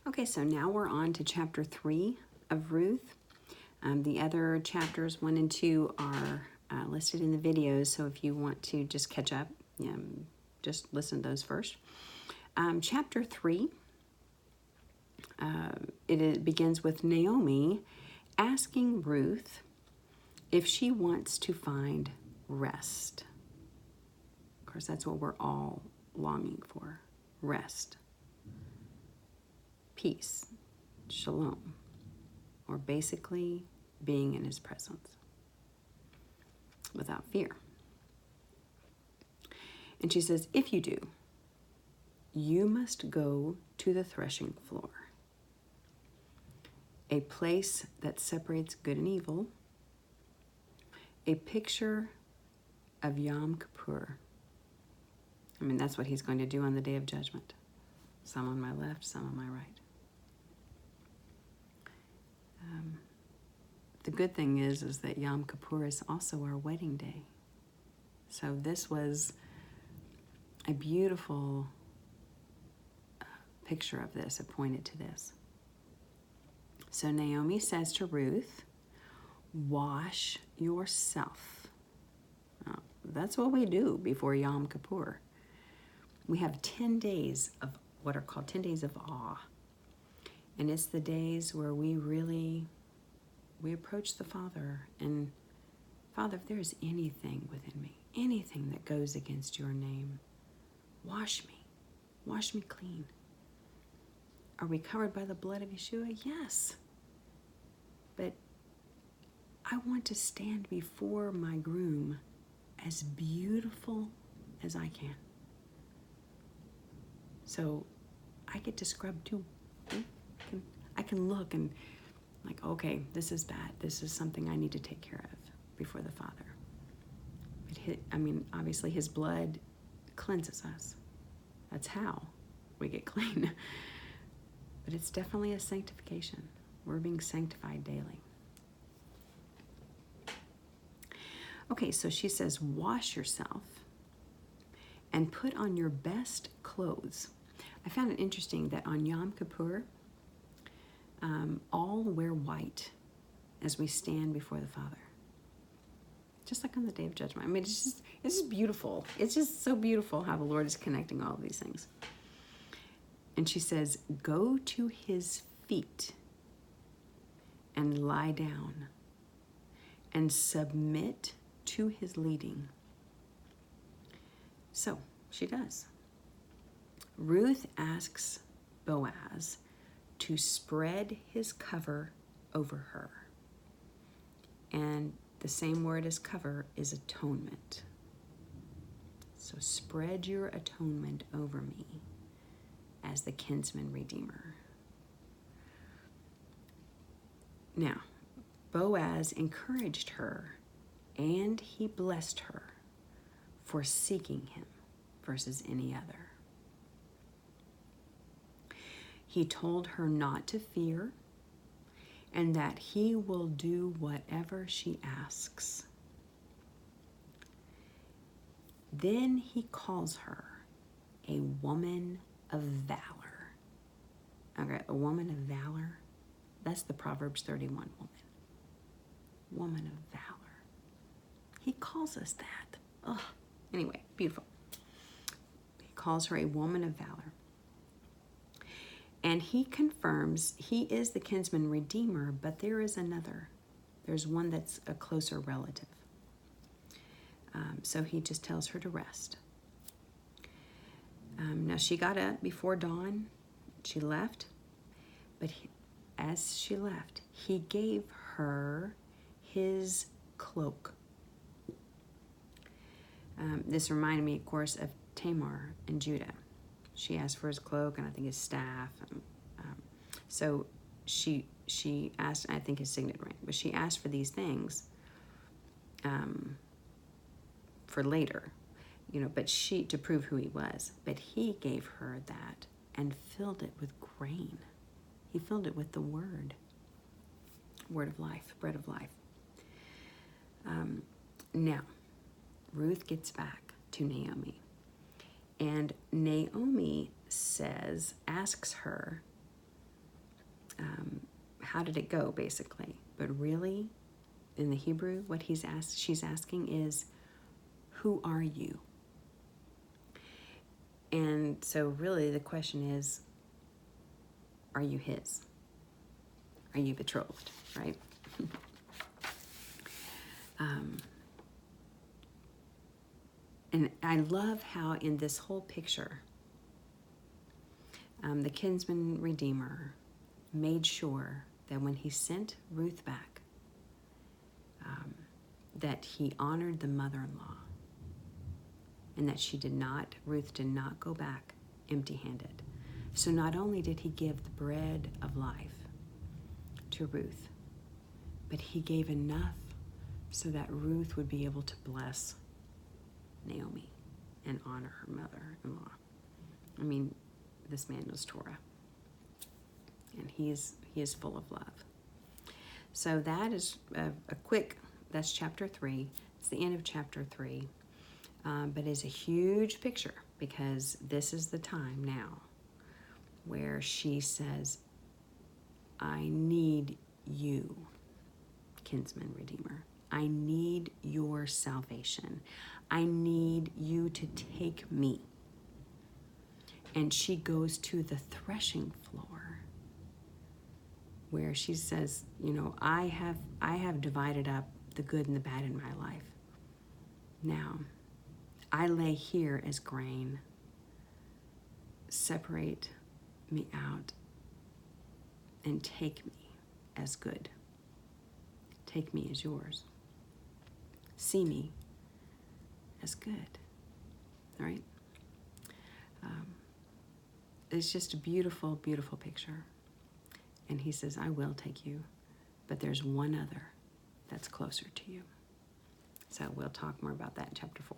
Okay, so now we're on to chapter 3 of Ruth. The other chapters 1 and 2 are listed in the videos, so if you want to just catch up, just listen to those first. Chapter 3, it begins with Naomi asking Ruth if she wants to find rest. Of course, that's what we're all longing for, rest, peace, shalom, or basically being in his presence without fear. And she says, if you do, you must go to the threshing floor, a place that separates good and evil, a picture of Yom Kippur. I mean, that's what he's going to do on the Day of Judgment. Some on my left, some on my right. The good thing is that Yom Kippur is also our wedding day. So this was a beautiful picture of this. It pointed to this. So Naomi says to Ruth, wash yourself. Now, that's what we do before Yom Kippur. We have 10 days of what are called 10 days of awe. And it's the days where we approach the Father and, Father, if there is anything within me, anything that goes against your name, wash me clean. Are we covered by the blood of Yeshua? Yes. But I want to stand before my groom as beautiful as I can. So I get to scrub too. I can look and like, okay, this is bad. This is something I need to take care of before the Father. Obviously his blood cleanses us. That's how we get clean. But it's definitely a sanctification. We're being sanctified daily. Okay, so she says, wash yourself and put on your best clothes. I found it interesting that on Yom Kippur, all wear white as we stand before the Father. Just like on the Day of Judgment. I mean, it's just beautiful. It's just so beautiful how the Lord is connecting all of these things. And she says, go to his feet and lie down and submit to his leading. So she does. Ruth asks Boaz to spread his cover over her. And the same word as cover is atonement. So spread your atonement over me as the kinsman redeemer. Now, Boaz encouraged her and he blessed her for seeking him versus any other. He told her not to fear and that he will do whatever she asks. Then he calls her a woman of valor. Okay, a woman of valor. That's the Proverbs 31 woman. Woman of valor. He calls us that. Oh, anyway, beautiful. He calls her a woman of valor. And he confirms he is the kinsman redeemer, but there is another. There's one that's a closer relative. So he just tells her to rest. Now she got up before dawn. She left. But as she left, he gave her his cloak. This reminded me, of course, of Tamar and Judah. She asked for his cloak and I think his staff. So she asked, I think his signet ring, but she asked for these things for later, but to prove who he was. But he gave her that and filled it with grain. He filled it with the word of life, bread of life. Now, Ruth gets back to Naomi. And Naomi asks her, how did it go, basically. But really, in the Hebrew, what she's asking is, who are you? And so really the question is, are you his? Are you betrothed, right? And I love how in this whole picture, the kinsman redeemer made sure that when he sent Ruth back, that he honored the mother-in-law, and that Ruth did not go back empty-handed. So not only did he give the bread of life to Ruth, but he gave enough so that Ruth would be able to bless Naomi and honor her mother-in-law. I mean, this man knows Torah, and he is full of love. So that is that's chapter 3. It's the end of chapter 3, but it's a huge picture, because this is the time now where she says, I need you, kinsman redeemer. I need your salvation. I need you to take me. And she goes to the threshing floor, where she says, I have divided up the good and the bad in my life. Now, I lay here as grain. Separate me out and take me as good. Take me as yours. See me as good. All right? It's just a beautiful, beautiful picture. And he says, I will take you, but there's one other that's closer to you. So we'll talk more about that in chapter 4.